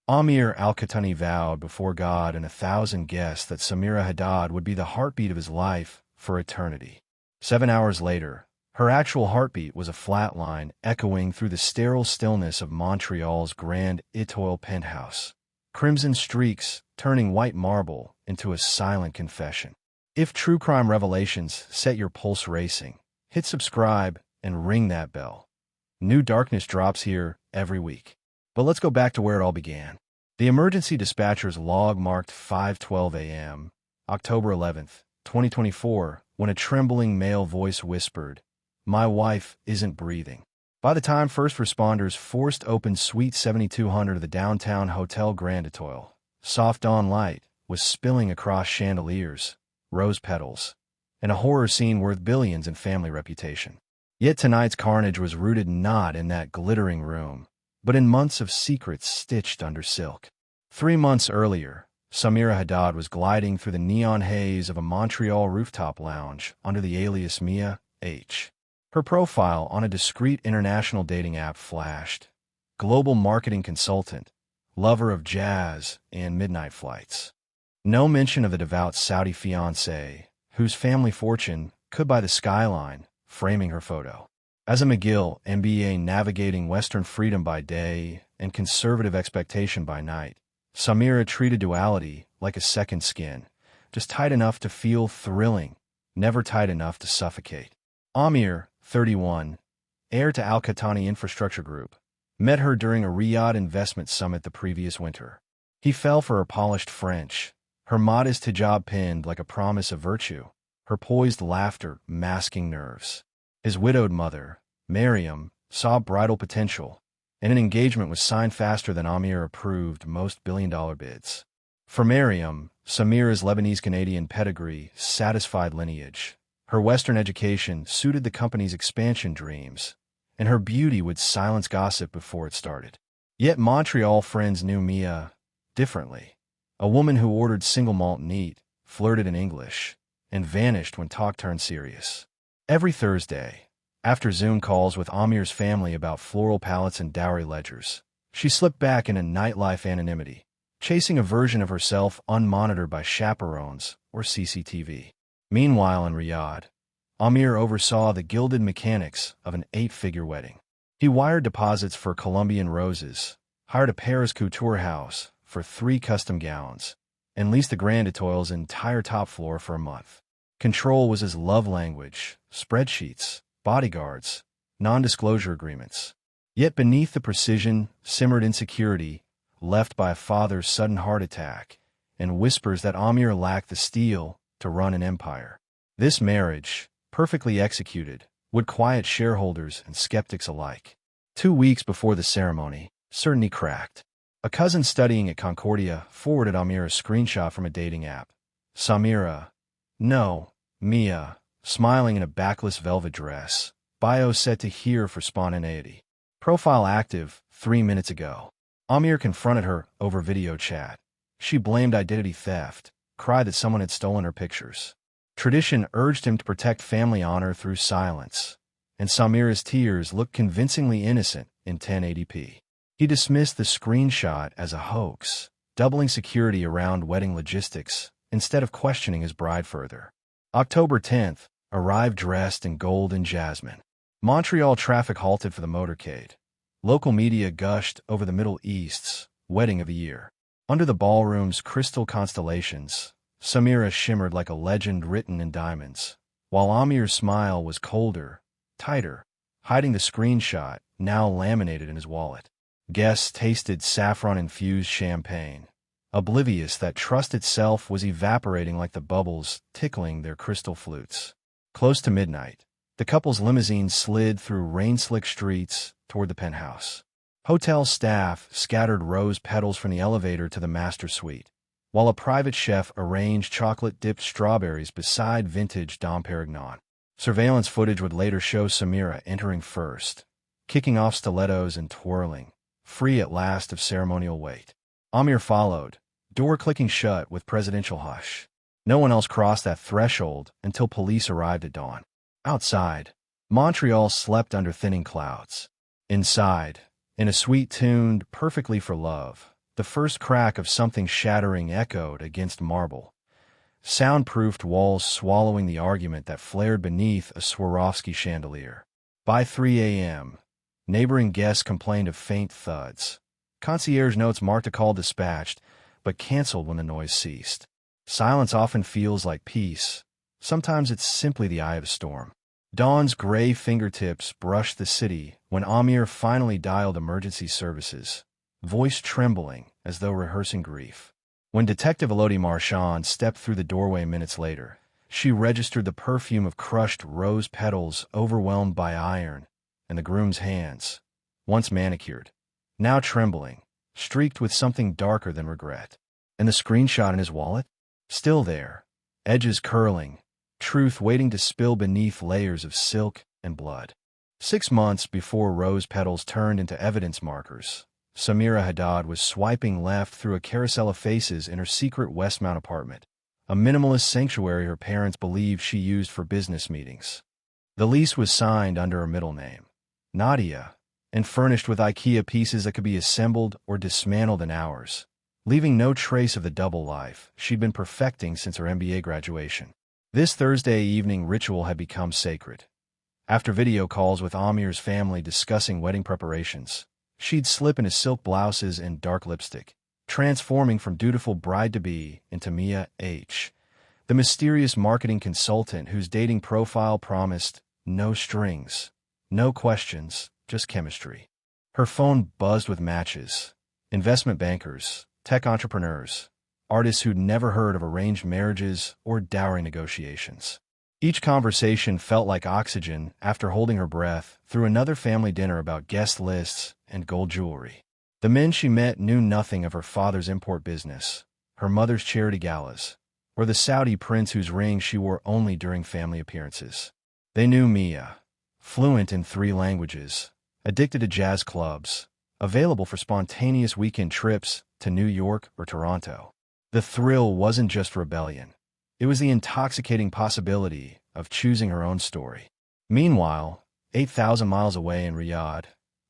Aamir Al-Qahtani vowed before God and 1,000 guests that Samira Haddad would be the heartbeat of his life for eternity. 7 hours later, her actual heartbeat was a flat line echoing through the sterile stillness of Montreal's Grand Étoile penthouse. Crimson streaks turning white marble into a silent confession. If true crime revelations set your pulse racing, hit subscribe and ring that bell. New darkness drops here every week. But let's go back to where it all began. The emergency dispatcher's log marked 5:12 a.m., October 11th, 2024, when a trembling male voice whispered, "My wife isn't breathing." By the time first responders forced open Suite 7200 of the downtown Hotel Grand Étoile, soft dawn light was spilling across chandeliers, rose petals, and a horror scene worth billions in family reputation. Yet tonight's carnage was rooted not in that glittering room, but in months of secrets stitched under silk. 3 months earlier, Samira Haddad was gliding through the neon haze of a Montreal rooftop lounge under the alias Mia H. Her profile on a discreet international dating app flashed: global marketing consultant, lover of jazz and midnight flights. No mention of the devout Saudi fiancé, whose family fortune could buy the skyline framing her photo. As a McGill MBA navigating Western freedom by day and conservative expectation by night, Samira treated duality like a second skin, just tight enough to feel thrilling, never tight enough to suffocate. Aamir, 31, heir to Al-Qahtani Infrastructure Group, met her during a Riyadh investment summit the previous winter. He fell for her polished French, her modest hijab pinned like a promise of virtue, her poised laughter masking nerves. His widowed mother, Miriam, saw bridal potential, and an engagement was signed faster than Aamir approved most billion-dollar bids. For Miriam, Samira's Lebanese-Canadian pedigree satisfied lineage. Her Western education suited the company's expansion dreams, and her beauty would silence gossip before it started. Yet Montreal friends knew Mia differently. A woman who ordered single malt neat, flirted in English, and vanished when talk turned serious. Every Thursday, after Zoom calls with Aamir's family about floral palettes and dowry ledgers, she slipped back into nightlife anonymity, chasing a version of herself unmonitored by chaperones or CCTV. Meanwhile in Riyadh, Aamir oversaw the gilded mechanics of an 8-figure wedding. He wired deposits for Colombian roses, hired a Paris couture house for 3 custom gowns, and leased the Grand Étoile's entire top floor for a month. Control was his love language: spreadsheets, bodyguards, non-disclosure agreements. Yet beneath the precision simmered insecurity left by a father's sudden heart attack and whispers that Aamir lacked the steel to run an empire. This marriage, perfectly executed, would quiet shareholders and skeptics alike. 2 weeks before the ceremony, certainty cracked. A cousin studying at Concordia forwarded Aamir a screenshot from a dating app. Samira, no, Mia, smiling in a backless velvet dress, bio set to here for spontaneity. Profile active 3 minutes ago. Aamir confronted her over video chat. She blamed identity theft, cried that someone had stolen her pictures. Tradition urged him to protect family honor through silence, and Samira's tears looked convincingly innocent in 1080p. He dismissed the screenshot as a hoax, doubling security around wedding logistics instead of questioning his bride further. October 10th, arrived dressed in gold and jasmine. Montreal traffic halted for the motorcade. Local media gushed over the Middle East's wedding of the year. Under the ballroom's crystal constellations, Samira shimmered like a legend written in diamonds, while Aamir's smile was colder, tighter, hiding the screenshot now laminated in his wallet. Guests tasted saffron-infused champagne, oblivious that trust itself was evaporating like the bubbles tickling their crystal flutes. Close to midnight, the couple's limousine slid through rain-slick streets toward the penthouse. Hotel staff scattered rose petals from the elevator to the master suite, while a private chef arranged chocolate-dipped strawberries beside vintage Dom Perignon. Surveillance footage would later show Samira entering first, kicking off stilettos and twirling, free at last of ceremonial weight. Aamir followed, door clicking shut with presidential hush. No one else crossed that threshold until police arrived at dawn. Outside, Montreal slept under thinning clouds. Inside, in a suite tuned perfectly for love, The first crack of something shattering echoed against marble. Soundproofed walls swallowing the argument that flared beneath a Swarovski chandelier. By 3 a.m., neighboring guests complained of faint thuds. Concierge notes marked a call dispatched, but canceled when the noise ceased. Silence often feels like peace. Sometimes it's simply the eye of a storm. Dawn's gray fingertips brushed the city when Aamir finally dialed emergency services, voice trembling as though rehearsing grief. When Detective Elodie Marchand stepped through the doorway minutes later, she registered the perfume of crushed rose petals overwhelmed by iron, and the groom's hands, once manicured, now trembling, streaked with something darker than regret. And the screenshot in his wallet? Still there, edges curling, truth waiting to spill beneath layers of silk and blood. 6 months before rose petals turned into evidence markers, Samira Haddad was swiping left through a carousel of faces in her secret Westmount apartment, a minimalist sanctuary her parents believed she used for business meetings. The lease was signed under her middle name, Nadia, and furnished with IKEA pieces that could be assembled or dismantled in hours, leaving no trace of the double life she'd been perfecting since her MBA graduation. This Thursday evening ritual had become sacred. After video calls with Aamir's family discussing wedding preparations, she'd slip into silk blouses and dark lipstick, transforming from dutiful bride-to-be into Mia H., the mysterious marketing consultant whose dating profile promised no strings, no questions, just chemistry. Her phone buzzed with matches, investment bankers, tech entrepreneurs, artists who'd never heard of arranged marriages or dowry negotiations. Each conversation felt like oxygen after holding her breath through another family dinner about guest lists and gold jewelry. The men she met knew nothing of her father's import business, her mother's charity galas, or the Saudi prince whose ring she wore only during family appearances. They knew Mia, fluent in 3 languages, addicted to jazz clubs, available for spontaneous weekend trips to New York or Toronto. The thrill wasn't just rebellion. It was the intoxicating possibility of choosing her own story. Meanwhile, 8,000 miles away in Riyadh,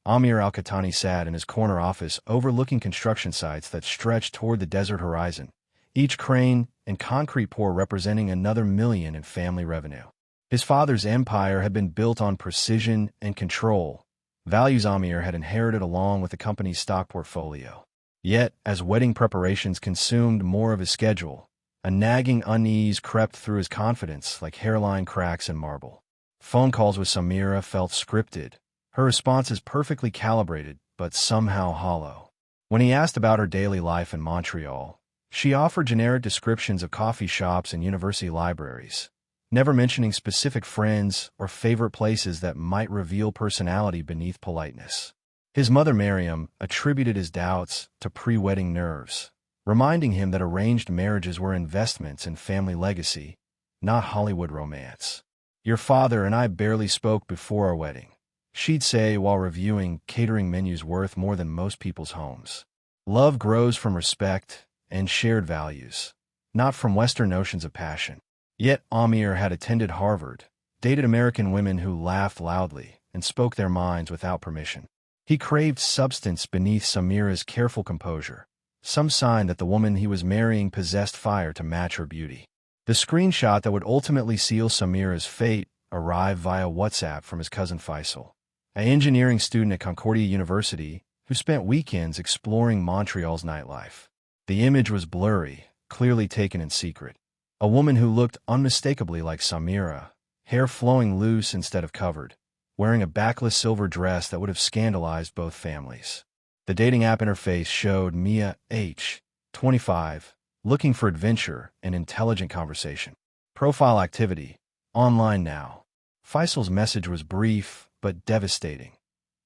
Aamir Al-Qahtani sat in his corner office overlooking construction sites that stretched toward the desert horizon, each crane and concrete pour representing another million in family revenue. His father's empire had been built on precision and control, values Aamir had inherited along with the company's stock portfolio. Yet, as wedding preparations consumed more of his schedule, a nagging unease crept through his confidence like hairline cracks in marble. Phone calls with Samira felt scripted, her responses perfectly calibrated but somehow hollow. When he asked about her daily life in Montreal, she offered generic descriptions of coffee shops and university libraries, never mentioning specific friends or favorite places that might reveal personality beneath politeness. His mother Miriam attributed his doubts to pre-wedding nerves, reminding him that arranged marriages were investments in family legacy, not Hollywood romance. "Your father and I barely spoke before our wedding," she'd say while reviewing catering menus worth more than most people's homes. Love grows from respect and shared values, not from Western notions of passion. Yet Aamir had attended Harvard, dated American women who laughed loudly and spoke their minds without permission. He craved substance beneath Samira's careful composure, some sign that the woman he was marrying possessed fire to match her beauty. The screenshot that would ultimately seal Samira's fate arrived via WhatsApp from his cousin Faisal, an engineering student at Concordia University who spent weekends exploring Montreal's nightlife. The image was blurry, clearly taken in secret. A woman who looked unmistakably like Samira, hair flowing loose instead of covered, wearing a backless silver dress that would have scandalized both families. The dating app interface showed Mia H., 25, looking for adventure and intelligent conversation. Profile activity, online now. Faisal's message was brief but devastating.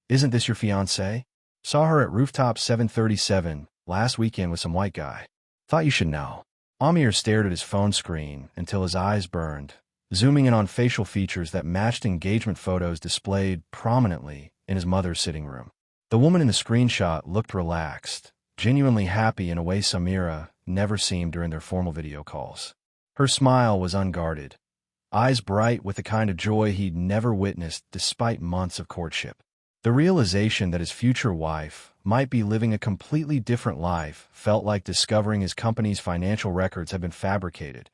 "Isn't this your fiancé? Saw her at rooftop 737 last weekend with some white guy. Thought you should know." Aamir stared at his phone screen until his eyes burned, zooming in on facial features that matched engagement photos displayed prominently in his mother's sitting room. The woman in the screenshot looked relaxed, genuinely happy in a way Samira never seemed during their formal video calls. Her smile was unguarded, eyes bright with the kind of joy he'd never witnessed despite months of courtship. The realization that his future wife might be living a completely different life felt like discovering his company's financial records had been fabricated,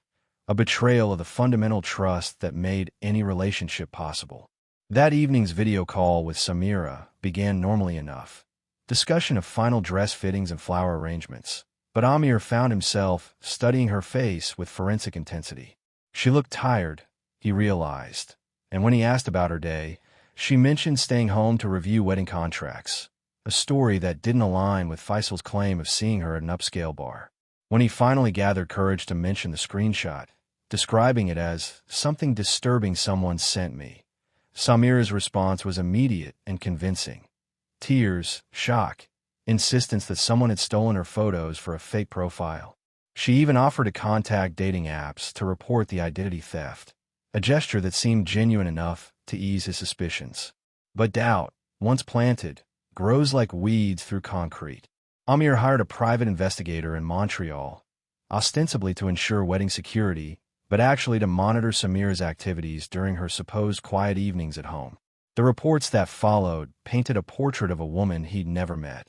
a betrayal of the fundamental trust that made any relationship possible. That evening's video call with Samira began normally enough. Discussion of final dress fittings and flower arrangements. But Aamir found himself studying her face with forensic intensity. She looked tired, he realized, and when he asked about her day, she mentioned staying home to review wedding contracts, a story that didn't align with Faisal's claim of seeing her at an upscale bar. When he finally gathered courage to mention the screenshot, describing it as something disturbing someone sent me, Samira's response was immediate and convincing. Tears, shock, insistence that someone had stolen her photos for a fake profile. She even offered to contact dating apps to report the identity theft, a gesture that seemed genuine enough to ease his suspicions. But doubt, once planted, grows like weeds through concrete. Aamir hired a private investigator in Montreal, ostensibly to ensure wedding security, but actually to monitor Samira's activities during her supposed quiet evenings at home. The reports that followed painted a portrait of a woman he'd never met.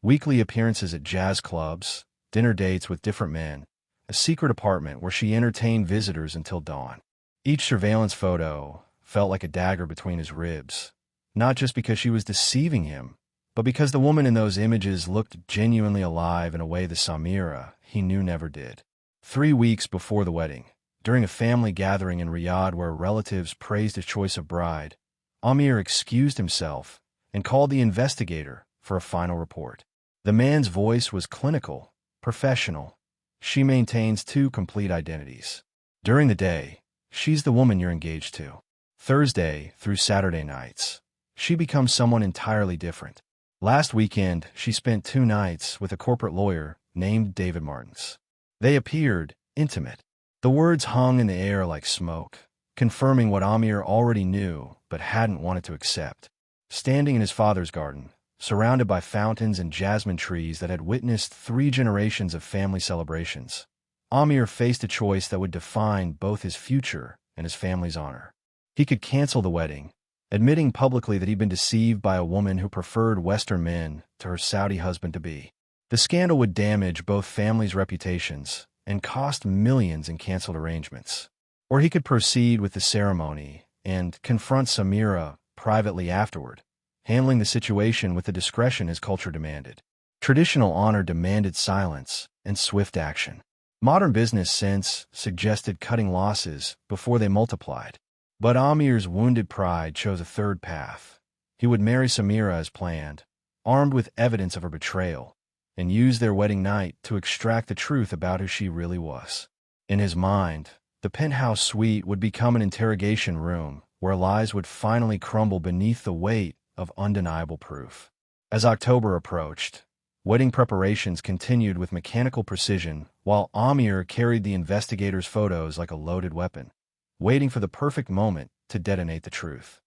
Weekly appearances at jazz clubs, dinner dates with different men, a secret apartment where she entertained visitors until dawn. Each surveillance photo felt like a dagger between his ribs, not just because she was deceiving him, but because the woman in those images looked genuinely alive in a way the Samira he knew never did. 3 weeks before the wedding, during a family gathering in Riyadh where relatives praised his choice of bride, Aamir excused himself and called the investigator for a final report. The man's voice was clinical, professional. She maintains 2 complete identities. During the day, she's the woman you're engaged to. Thursday through Saturday nights, she becomes someone entirely different. Last weekend, she spent 2 nights with a corporate lawyer named David Martins. They appeared intimate. The words hung in the air like smoke, confirming what Aamir already knew but hadn't wanted to accept. Standing in his father's garden, surrounded by fountains and jasmine trees that had witnessed 3 generations of family celebrations, Aamir faced a choice that would define both his future and his family's honor. He could cancel the wedding, admitting publicly that he'd been deceived by a woman who preferred Western men to her Saudi husband-to-be. The scandal would damage both families' reputations and cost millions in canceled arrangements. Or he could proceed with the ceremony and confront Samira privately afterward, handling the situation with the discretion his culture demanded. Traditional honor demanded silence and swift action. Modern business sense suggested cutting losses before they multiplied. But Aamir's wounded pride chose a third path. He would marry Samira as planned, armed with evidence of her betrayal, and use their wedding night to extract the truth about who she really was. In his mind, the penthouse suite would become an interrogation room where lies would finally crumble beneath the weight of undeniable proof. As October approached, wedding preparations continued with mechanical precision while Aamir carried the investigator's photos like a loaded weapon, waiting for the perfect moment to detonate the truth.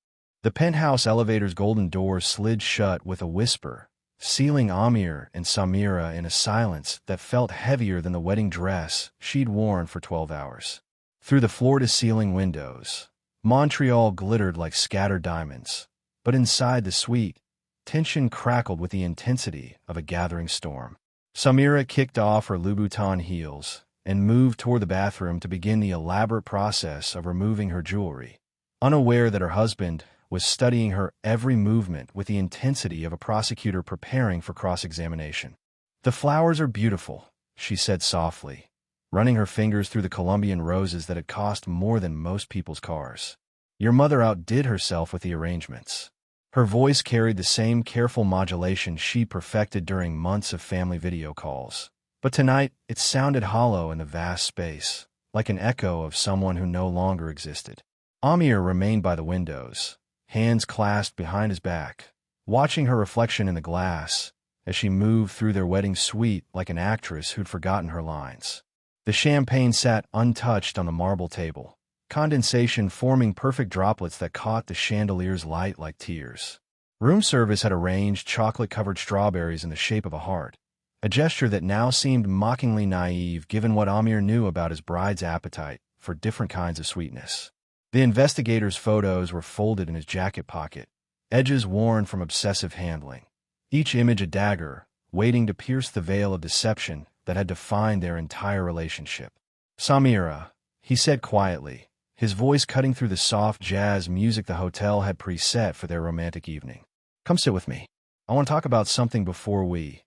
The penthouse elevator's golden doors slid shut with a whisper, sealing Aamir and Samira in a silence that felt heavier than the wedding dress she'd worn for 12 hours. Through the floor-to-ceiling windows, Montreal glittered like scattered diamonds, but inside the suite, tension crackled with the intensity of a gathering storm. Samira kicked off her Louboutin heels and moved toward the bathroom to begin the elaborate process of removing her jewelry, unaware that her husband was studying her every movement with the intensity of a prosecutor preparing for cross-examination. "The flowers are beautiful," she said softly, running her fingers through the Colombian roses that had cost more than most people's cars. "Your mother outdid herself with the arrangements." Her voice carried the same careful modulation she perfected during months of family video calls. But tonight, it sounded hollow in the vast space, like an echo of someone who no longer existed. Aamir remained by the windows, hands clasped behind his back, watching her reflection in the glass as she moved through their wedding suite like an actress who'd forgotten her lines. The champagne sat untouched on the marble table, condensation forming perfect droplets that caught the chandelier's light like tears. Room service had arranged chocolate-covered strawberries in the shape of a heart, a gesture that now seemed mockingly naive given what Aamir knew about his bride's appetite for different kinds of sweetness. The investigator's photos were folded in his jacket pocket, edges worn from obsessive handling. each image a dagger, waiting to pierce the veil of deception that had defined their entire relationship. "Samira," he said quietly, his voice cutting through the soft jazz music the hotel had preset for their romantic evening. "Come sit with me. I want to talk about something before we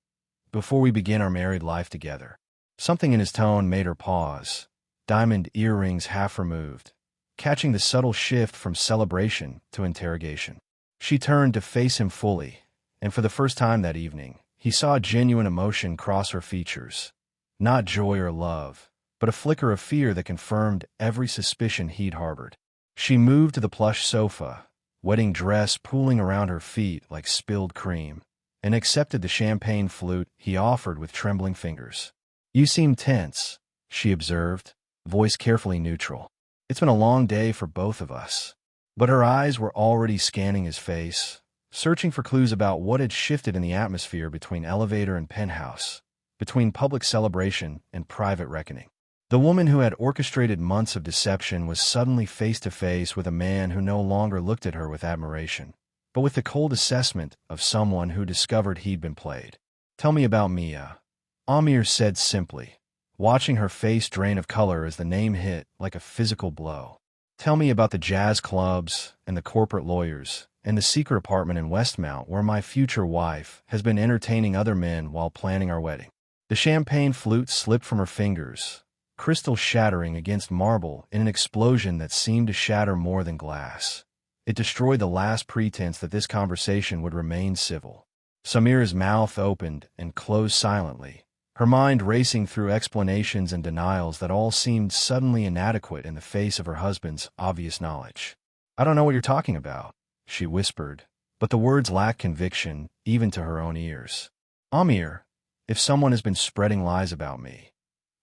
begin our married life together." Something in his tone made her pause, diamond earrings half removed, catching the subtle shift from celebration to interrogation. She turned to face him fully, and for the first time that evening, he saw genuine emotion cross her features. Not joy or love, but a flicker of fear that confirmed every suspicion he'd harbored. She moved to the plush sofa, wedding dress pooling around her feet like spilled cream, and accepted the champagne flute he offered with trembling fingers. "You seem tense," she observed, voice carefully neutral. "It's been a long day for both of us." But her eyes were already scanning his face, searching for clues about what had shifted in the atmosphere between elevator and penthouse, between public celebration and private reckoning. The woman who had orchestrated months of deception was suddenly face to face with a man who no longer looked at her with admiration, but with the cold assessment of someone who discovered he'd been played. "Tell me about Mia," Aamir said simply, watching her face drain of color as the name hit like a physical blow. "Tell me about the jazz clubs and the corporate lawyers and the secret apartment in Westmount where my future wife has been entertaining other men while planning our wedding." The champagne flute slipped from her fingers, crystal shattering against marble in an explosion that seemed to shatter more than glass. It destroyed the last pretense that this conversation would remain civil. Samira's mouth opened and closed silently, her mind racing through explanations and denials that all seemed suddenly inadequate in the face of her husband's obvious knowledge. "I don't know what you're talking about," she whispered, but the words lacked conviction, even to her own ears. "Aamir, if someone has been spreading lies about me."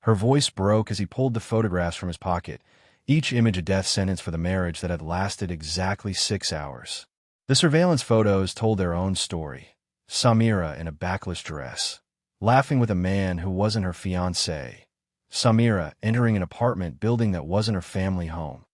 Her voice broke as he pulled the photographs from his pocket, each image a death sentence for the marriage that had lasted exactly 6 hours. The surveillance photos told their own story. Samira in a backless dress, laughing with a man who wasn't her fiancé. Samira entering an apartment building that wasn't her family home.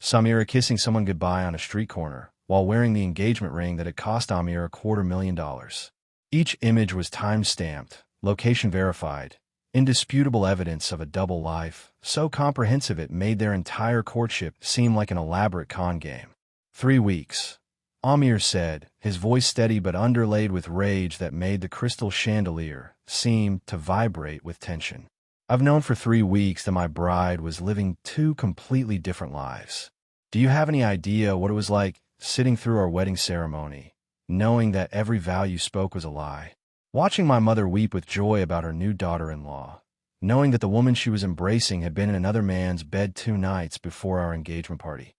Samira kissing someone goodbye on a street corner while wearing the engagement ring that had cost Aamir $250,000. Each image was time-stamped, location verified, indisputable evidence of a double life, so comprehensive it made their entire courtship seem like an elaborate con game. 3 weeks. Aamir said, his voice steady but underlaid with rage that made the crystal chandelier seem to vibrate with tension. "I've known for 3 weeks that my bride was living 2 completely different lives. Do you have any idea what it was like sitting through our wedding ceremony, knowing that every vow you spoke was a lie? Watching my mother weep with joy about her new daughter-in-law, knowing that the woman she was embracing had been in another man's bed 2 nights before our engagement party."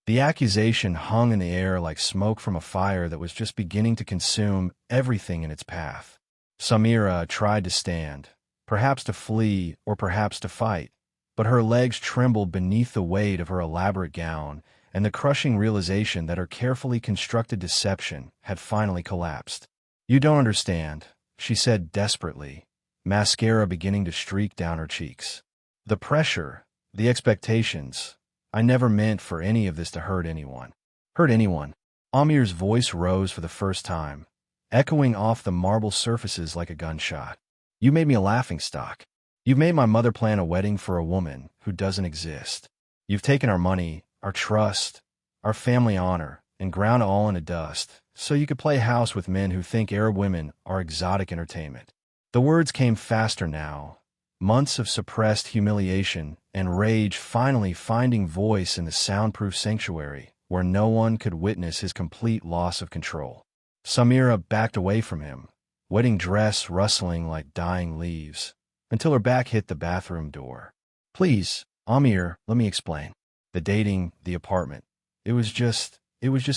The accusation hung in the air like smoke from a fire that was just beginning to consume everything in its path. Samira tried to stand, perhaps to flee or perhaps to fight, but her legs trembled beneath the weight of her elaborate gown and the crushing realization that her carefully constructed deception had finally collapsed. "You don't understand," she said desperately, mascara beginning to streak down her cheeks. "The pressure, the expectations. I never meant for any of this to hurt anyone." "Hurt anyone?" Aamir's voice rose for the first time, echoing off the marble surfaces like a gunshot. "You made me a laughingstock. You've made my mother plan a wedding for a woman who doesn't exist. You've taken our money, our trust, our family honor, and ground it all into dust, so you could play house with men who think Arab women are exotic entertainment." The words came faster now, months of suppressed humiliation and rage finally finding voice in the soundproof sanctuary where no one could witness his complete loss of control. Samira backed away from him, wedding dress rustling like dying leaves, until her back hit the bathroom door. "Please, Aamir, let me explain. The dating, the apartment. It was just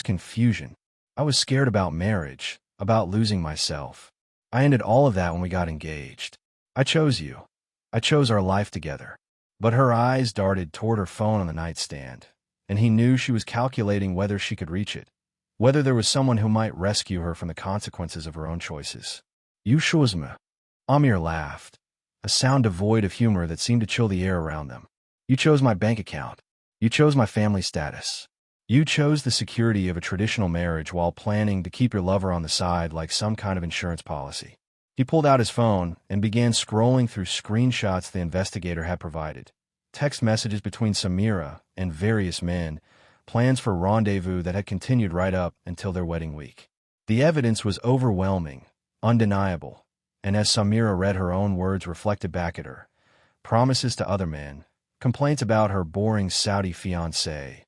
confusion. I was scared about marriage, about losing myself. I ended all of that when we got engaged. I chose you. I chose our life together." But her eyes darted toward her phone on the nightstand, and he knew she was calculating whether she could reach it, whether there was someone who might rescue her from the consequences of her own choices. "You chose me." Aamir laughed, a sound devoid of humor that seemed to chill the air around them. "You chose my bank account. You chose my family status. You chose the security of a traditional marriage while planning to keep your lover on the side like some kind of insurance policy. He pulled out his phone and began scrolling through screenshots the investigator had provided. Text messages between Samira and various men, plans for rendezvous that had continued right up until their wedding week. The evidence was overwhelming, undeniable, and as Samira read her own words reflected back at her, promises to other men, complaints about her boring Saudi fiancé,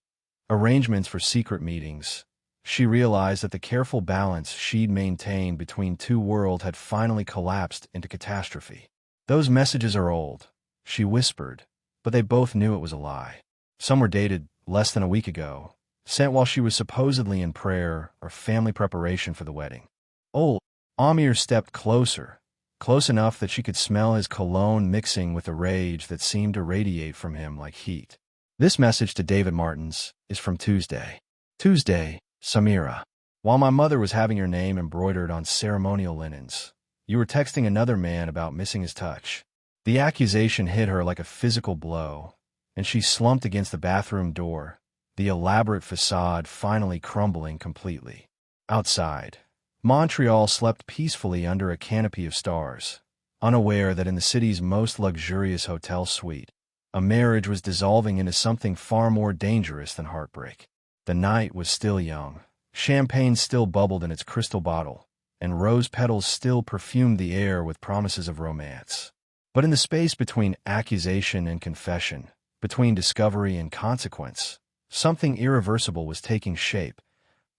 arrangements for secret meetings, she realized that the careful balance she'd maintained between two worlds had finally collapsed into catastrophe. Those messages are old, she whispered, but they both knew it was a lie. Some were dated less than a week ago, sent while she was supposedly in prayer or family preparation for the wedding. Old. Aamir stepped closer, close enough that she could smell his cologne mixing with the rage that seemed to radiate from him like heat. This message to David Martins is from Tuesday. Tuesday, Samira. While my mother was having your name embroidered on ceremonial linens, you were texting another man about missing his touch. The accusation hit her like a physical blow, and she slumped against the bathroom door, the elaborate facade finally crumbling completely. Outside, Montreal slept peacefully under a canopy of stars, unaware that in the city's most luxurious hotel suite, a marriage was dissolving into something far more dangerous than heartbreak. The night was still young, champagne still bubbled in its crystal bottle, and rose petals still perfumed the air with promises of romance. But in the space between accusation and confession, between discovery and consequence, something irreversible was taking shape,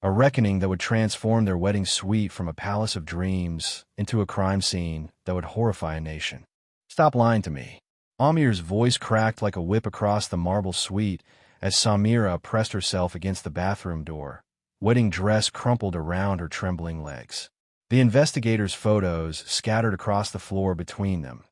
a reckoning that would transform their wedding suite from a palace of dreams into a crime scene that would horrify a nation. Stop lying to me. Aamir's voice cracked like a whip across the marble suite as Samira pressed herself against the bathroom door, wedding dress crumpled around her trembling legs. The investigators' photos scattered across the floor between them,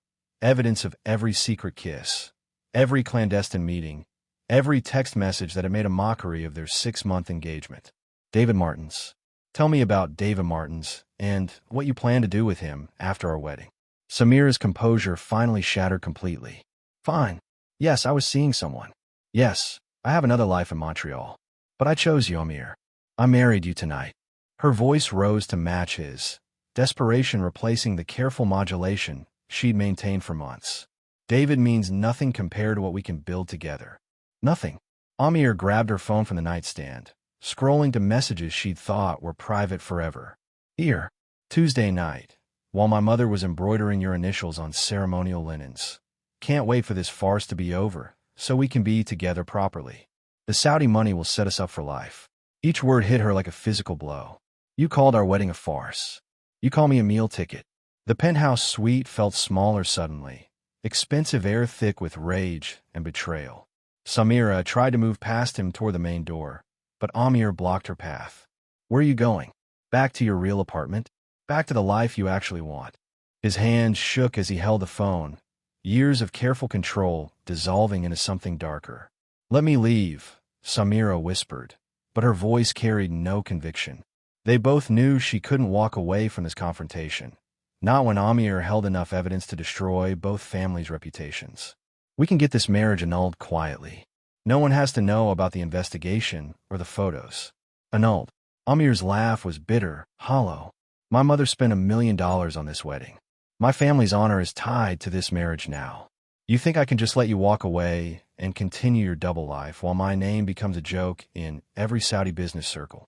evidence of every secret kiss, every clandestine meeting, every text message that had made a mockery of their 6-month engagement. David Martins. Tell me about David Martins and what you plan to do with him after our wedding. Samira's composure finally shattered completely. Fine. Yes, I was seeing someone. Yes, I have another life in Montreal. But I chose you, Aamir. I married you tonight. Her voice rose to match his, desperation replacing the careful modulation she'd maintained for months. David means nothing compared to what we can build together. Nothing. Aamir grabbed her phone from the nightstand, scrolling to messages she'd thought were private forever. Here, Tuesday night, while my mother was embroidering your initials on ceremonial linens. Can't wait for this farce to be over, so we can be together properly. The Saudi money will set us up for life. Each word hit her like a physical blow. You called our wedding a farce. You call me a meal ticket. The penthouse suite felt smaller suddenly, expensive air thick with rage and betrayal. Samira tried to move past him toward the main door, but Aamir blocked her path. Where are you going? Back to your real apartment? Back to the life you actually want? His hand shook as he held the phone, years of careful control dissolving into something darker. Let me leave, Samira whispered, but her voice carried no conviction. They both knew she couldn't walk away from this confrontation, not when Aamir held enough evidence to destroy both families' reputations. We can get this marriage annulled quietly. No one has to know about the investigation or the photos. Annulled. Aamir's laugh was bitter, hollow. My mother spent $1 million on this wedding. My family's honor is tied to this marriage now. You think I can just let you walk away and continue your double life while my name becomes a joke in every Saudi business circle?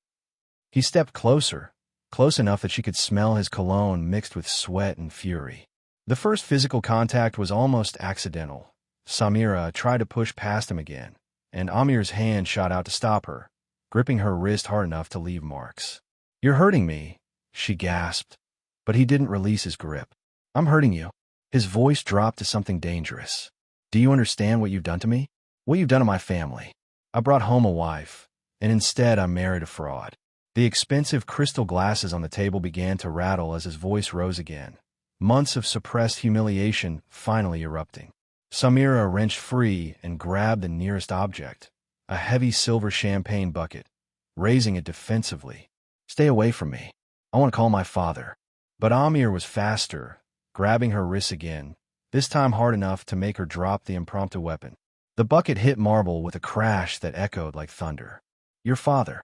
He stepped closer, close enough that she could smell his cologne mixed with sweat and fury. The first physical contact was almost accidental. Samira tried to push past him again, and Aamir's hand shot out to stop her, gripping her wrist hard enough to leave marks. You're hurting me, she gasped, but he didn't release his grip. I'm hurting you. His voice dropped to something dangerous. Do you understand what you've done to me? What you've done to my family? I brought home a wife, and instead I married a fraud. The expensive crystal glasses on the table began to rattle as his voice rose again, months of suppressed humiliation finally erupting. Samira wrenched free and grabbed the nearest object, a heavy silver champagne bucket, raising it defensively. Stay away from me. I want to call my father. But Aamir was faster, grabbing her wrists again, this time hard enough to make her drop the impromptu weapon. The bucket hit marble with a crash that echoed like thunder. Your father.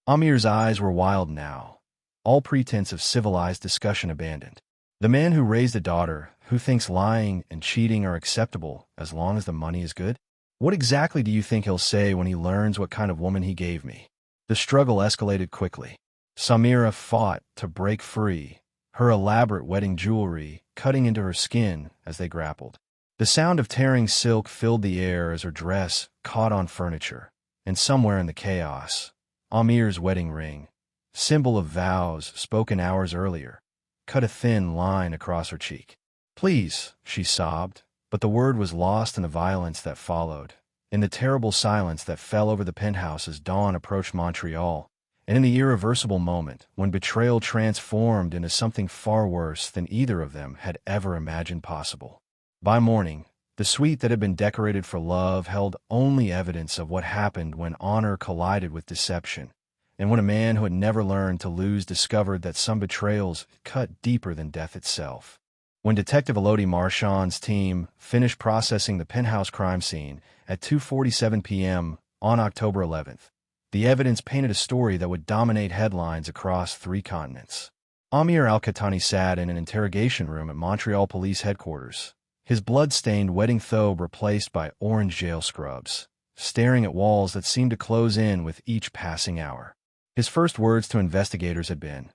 Aamir's eyes were wild now, all pretense of civilized discussion abandoned. The man who raised a daughter, who thinks lying and cheating are acceptable as long as the money is good? What exactly do you think he'll say when he learns what kind of woman he gave me? The struggle escalated quickly. Samira fought to break free, her elaborate wedding jewelry cutting into her skin as they grappled. The sound of tearing silk filled the air as her dress caught on furniture, and somewhere in the chaos, Aamir's wedding ring, symbol of vows spoken hours earlier, cut a thin line across her cheek. "Please," she sobbed, but the word was lost in the violence that followed, in the terrible silence that fell over the penthouse as dawn approached Montreal, and in the irreversible moment when betrayal transformed into something far worse than either of them had ever imagined possible. By morning, the suite that had been decorated for love held only evidence of what happened when honor collided with deception, and when a man who had never learned to lose discovered that some betrayals cut deeper than death itself. When Detective Elodie Marchand's team finished processing the penthouse crime scene at 2:47 p.m. on October 11th, the evidence painted a story that would dominate headlines across 3 continents. Aamir Al-Qahtani sat in an interrogation room at Montreal Police Headquarters, his blood-stained wedding thobe replaced by orange jail scrubs, staring at walls that seemed to close in with each passing hour. His first words to investigators had been,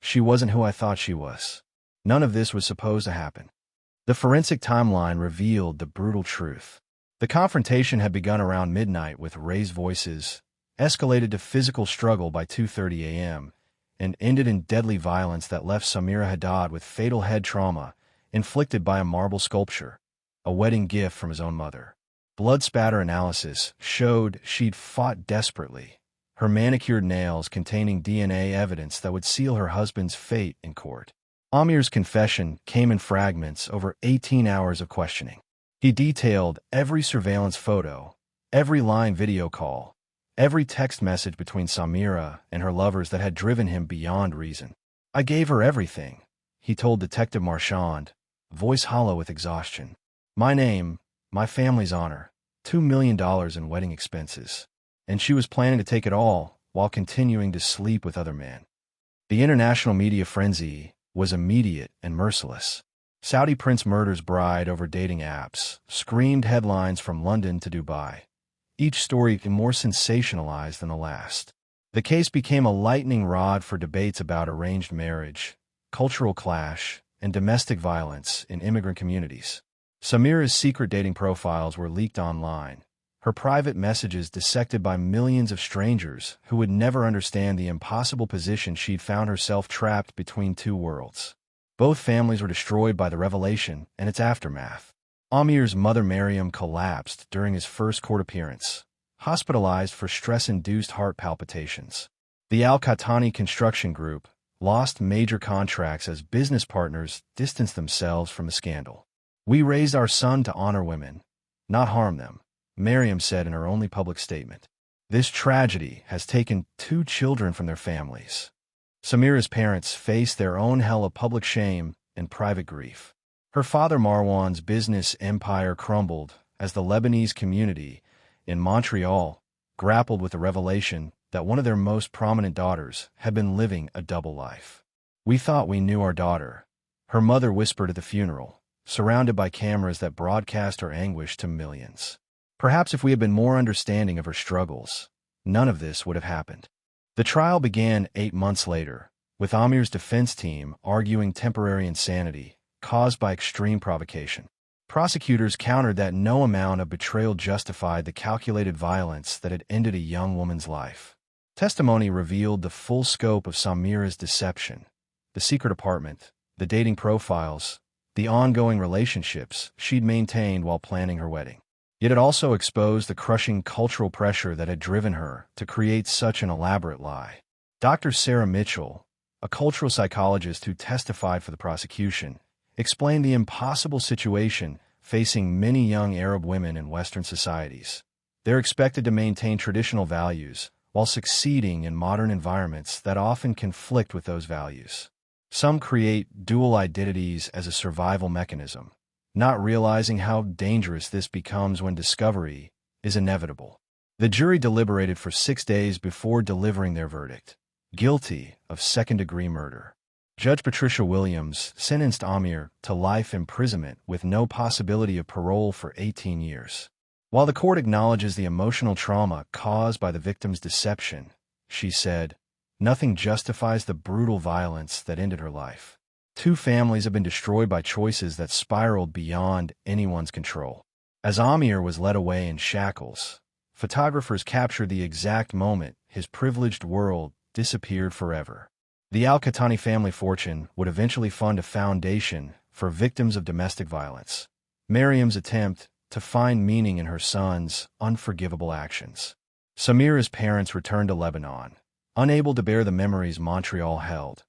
"She wasn't who I thought she was." None of this was supposed to happen. The forensic timeline revealed the brutal truth. The confrontation had begun around midnight with raised voices, escalated to physical struggle by 2:30 a.m., and ended in deadly violence that left Samira Haddad with fatal head trauma inflicted by a marble sculpture, a wedding gift from his own mother. Blood spatter analysis showed she'd fought desperately, her manicured nails containing DNA evidence that would seal her husband's fate in court. Aamir's confession came in fragments over 18 hours of questioning. He detailed every surveillance photo, every line video call, every text message between Samira and her lovers that had driven him beyond reason. "I gave her everything," he told Detective Marchand, voice hollow with exhaustion. "My name, my family's honor, $2 million in wedding expenses. And she was planning to take it all while continuing to sleep with other men." The international media frenzy was immediate and merciless. Saudi prince murders bride over dating apps screamed headlines from London to Dubai, each story more sensationalized than the last. The case became a lightning rod for debates about arranged marriage, cultural clash, and domestic violence in immigrant communities. Samira's secret dating profiles were leaked online, her private messages dissected by millions of strangers who would never understand the impossible position she'd found herself trapped between 2 worlds. Both families were destroyed by the revelation and its aftermath. Aamir's mother Mariam collapsed during his first court appearance, hospitalized for stress-induced heart palpitations. The Al-Qahtani construction group lost major contracts as business partners distanced themselves from the scandal. "We raised our son to honor women, not harm them," Mariam said in her only public statement. "This tragedy has taken 2 children from their families." Samira's parents faced their own hell of public shame and private grief. Her father Marwan's business empire crumbled as the Lebanese community in Montreal grappled with the revelation that one of their most prominent daughters had been living a double life. "We thought we knew our daughter," her mother whispered at the funeral, surrounded by cameras that broadcast her anguish to millions. "Perhaps if we had been more understanding of her struggles, none of this would have happened." The trial began 8 months later, with Aamir's defense team arguing temporary insanity caused by extreme provocation. Prosecutors countered that no amount of betrayal justified the calculated violence that had ended a young woman's life. Testimony revealed the full scope of Samira's deception, the secret apartment, the dating profiles, the ongoing relationships she'd maintained while planning her wedding. Yet it also exposed the crushing cultural pressure that had driven her to create such an elaborate lie. Dr. Sarah Mitchell, a cultural psychologist who testified for the prosecution, explained the impossible situation facing many young Arab women in Western societies. They're expected to maintain traditional values while succeeding in modern environments that often conflict with those values. Some create dual identities as a survival mechanism, not realizing how dangerous this becomes when discovery is inevitable. The jury deliberated for 6 days before delivering their verdict: guilty of second-degree murder. Judge Patricia Williams sentenced Aamir to life imprisonment with no possibility of parole for 18 years. While the court acknowledges the emotional trauma caused by the victim's deception, she said, "Nothing justifies the brutal violence that ended her life. 2 families have been destroyed by choices that spiraled beyond anyone's control." As Aamir was led away in shackles, photographers captured the exact moment his privileged world disappeared forever. The Al-Qahtani family fortune would eventually fund a foundation for victims of domestic violence. Miriam's attempt to find meaning in her son's unforgivable actions. Samira's parents returned to Lebanon, unable to bear the memories Montreal held,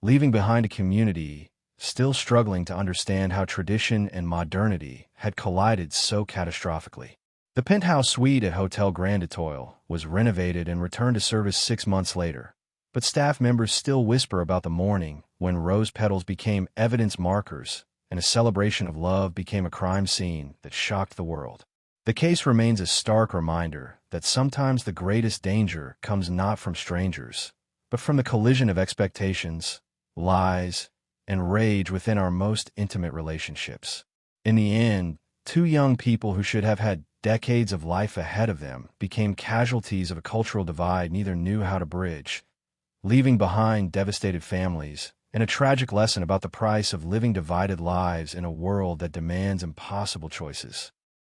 leaving behind a community still struggling to understand how tradition and modernity had collided so catastrophically. The penthouse suite at Hotel Grand Etoile was renovated and returned to service 6 months later, but staff members still whisper about the morning when rose petals became evidence markers and a celebration of love became a crime scene that shocked the world. The case remains a stark reminder that sometimes the greatest danger comes not from strangers, but from the collision of expectations, lies, and rage within our most intimate relationships. In the end, 2 young people who should have had decades of life ahead of them became casualties of a cultural divide neither knew how to bridge, leaving behind devastated families and a tragic lesson about the price of living divided lives in a world that demands impossible choices.